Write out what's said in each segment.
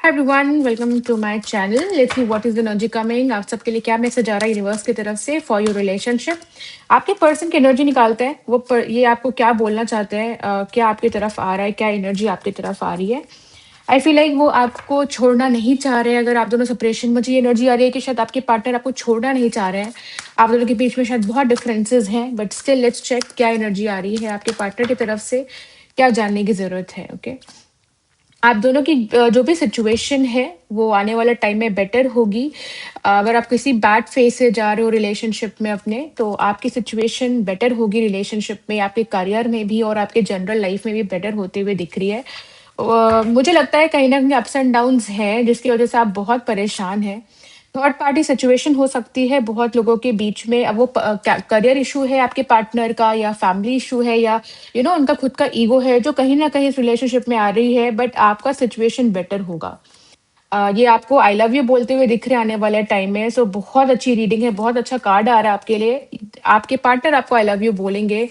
Everyone welcome to my channel. Let's see what is the energy coming. आप सबके लिए क्या मैसेज आ रहा है यूनिवर्स की तरफ से फॉर योर रिलेशनशिप। आपके पर्सन की एनर्जी निकालते हैं ये आपको क्या बोलना चाहते हैं, क्या आपकी तरफ आ रहा है, क्या एनर्जी आपकी तरफ आ रही है। आई फील लाइक वो आपको छोड़ना नहीं चाह रहे हैं। अगर आप दोनों सेपरेशन, मुझे ये एनर्जी आ रही है कि शायद आपके पार्टनर आपको छोड़ना नहीं चाह रहे हैं। आप दोनों के बीच में शायद बहुत डिफरेंसेस हैं, बट स्टिल लेट्स चेक क्या एनर्जी आ रही है आपके पार्टनर की तरफ से, क्या जानने की जरूरत है। ओके, आप दोनों की जो भी सिचुएशन है वो आने वाले टाइम में बेटर होगी। अगर आप किसी बैड फेज से जा रहे हो रिलेशनशिप में अपने, तो आपकी सिचुएशन बेटर होगी रिलेशनशिप में, आपके करियर में भी और आपके जनरल लाइफ में भी बेटर होते हुए दिख रही है। मुझे लगता है कहीं ना कहीं अप्स एंड डाउन्स हैं जिसकी वजह से आप बहुत परेशान हैं। थर्ड पार्टी सिचुएशन हो सकती है बहुत लोगों के बीच में। अब वो करियर इशू है आपके पार्टनर का, या फैमिली इशू है, या उनका खुद का ईगो है जो कहीं ना कहीं इस रिलेशनशिप में आ रही है, बट आपका सिचुएशन बेटर होगा। ये आपको आई लव यू बोलते हुए दिख रहे हैं आने वाले टाइम में। सो बहुत अच्छी रीडिंग है, बहुत अच्छा कार्ड आ रहा है आपके लिए। आपके पार्टनर आपको आई लव यू बोलेंगे।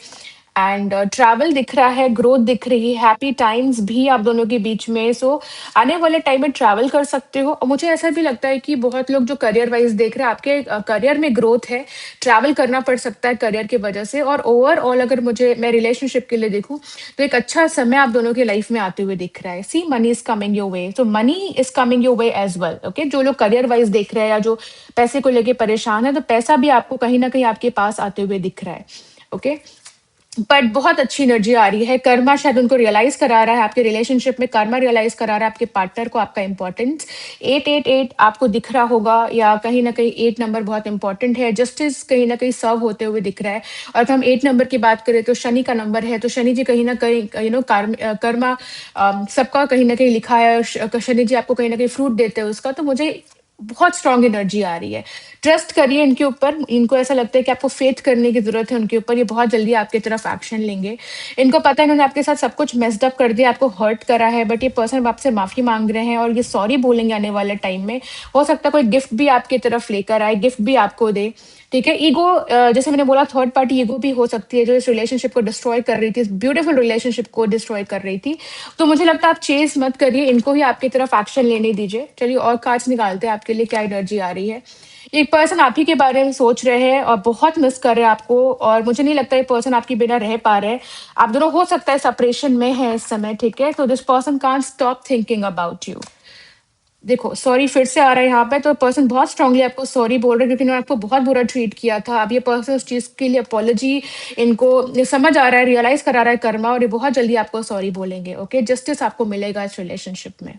एंड ट्रैवल दिख रहा है, ग्रोथ दिख रही है, हैप्पी टाइम्स भी आप दोनों के बीच में। सो आने वाले टाइम में ट्रैवल कर सकते हो। और मुझे ऐसा भी लगता है कि बहुत लोग जो करियर वाइज देख रहे हैं, आपके करियर में ग्रोथ है, ट्रैवल करना पड़ सकता है करियर की वजह से। और ओवरऑल अगर मैं रिलेशनशिप के लिए देखूं, तो एक अच्छा समय आप दोनों के लाइफ में आते हुए दिख रहा है। See money is coming your way, so money is coming your way as well. Okay, जो लोग करियर वाइज देख रहे हैं या जो पैसे को लेके परेशान है, तो पैसा भी आपको कहीं ना कहीं आपके पास आते हुए दिख रहा है। ओके, बट बहुत अच्छी एनर्जी आ रही है। कर्मा शायद उनको रियलाइज करा रहा है, आपके रिलेशनशिप में कर्मा रियलाइज करा रहा है आपके पार्टनर को आपका इंपॉर्टेंस। 888 आपको दिख रहा होगा, या कहीं ना कहीं 8 नंबर बहुत इंपॉर्टेंट है। जस्टिस कहीं ना कहीं सर्व होते हुए दिख रहा है। और अगर हम 8 नंबर की बात करें तो शनि का नंबर है, तो शनि जी कहीं ना कहीं कर्मा सबका कहीं ना कहीं लिखा है। शनि जी आपको कहीं ना कहीं फ्रूट देते हैं उसका। तो मुझे बहुत स्ट्रांग एनर्जी आ रही है। ट्रस्ट करिए इनके ऊपर। इनको ऐसा लगता है कि आपको फेथ करने की जरूरत है उनके ऊपर। ये बहुत जल्दी आपकी तरफ एक्शन लेंगे। इनको पता है इन्होंने आपके साथ सब कुछ मेस्ड अप कर दिया, आपको हर्ट करा है, बट ये पर्सन आपसे माफी मांग रहे हैं और ये सॉरी बोलेंगे आने वाले टाइम में। हो सकता है कोई गिफ्ट भी आपकी तरफ लेकर आए, गिफ्ट भी आपको दे। ठीक है, ईगो, जैसे मैंने बोला, थर्ड पार्टी ईगो भी हो सकती है जो इस रिलेशनशिप को डिस्ट्रॉय कर रही थी, इस ब्यूटीफुल रिलेशनशिप को डिस्ट्रॉय कर रही थी। तो मुझे लगता है आप चेस मत करिए, इनको ही आपकी तरफ एक्शन लेने दीजिए। चलिए और कार्ड्स निकालते हैं आपके लिए क्या एनर्जी आ रही है। एक पर्सन आप ही के बारे में सोच रहे हैं और बहुत मिस कर रहे हैं आपको, और मुझे नहीं लगता ये पर्सन आपके बिना रह पा रहे हैं। आप दोनों हो सकता है सेपरेशन में है इस समय। ठीक है, तो this person can't stop thinking about you. देखो, सॉरी फिर से आ रहा है यहाँ पे, तो पर्सन बहुत स्ट्रांगली आपको सॉरी बोल रहे हैं क्योंकि इन्होंने आपको बहुत बुरा ट्रीट किया था। अब ये पर्सन उस चीज के लिए अपॉलॉजी, इनको ये समझ आ रहा है, रियलाइज करा रहा है कर्मा, और ये बहुत जल्दी आपको सॉरी बोलेंगे। ओके, जस्टिस आपको मिलेगा इस रिलेशनशिप में।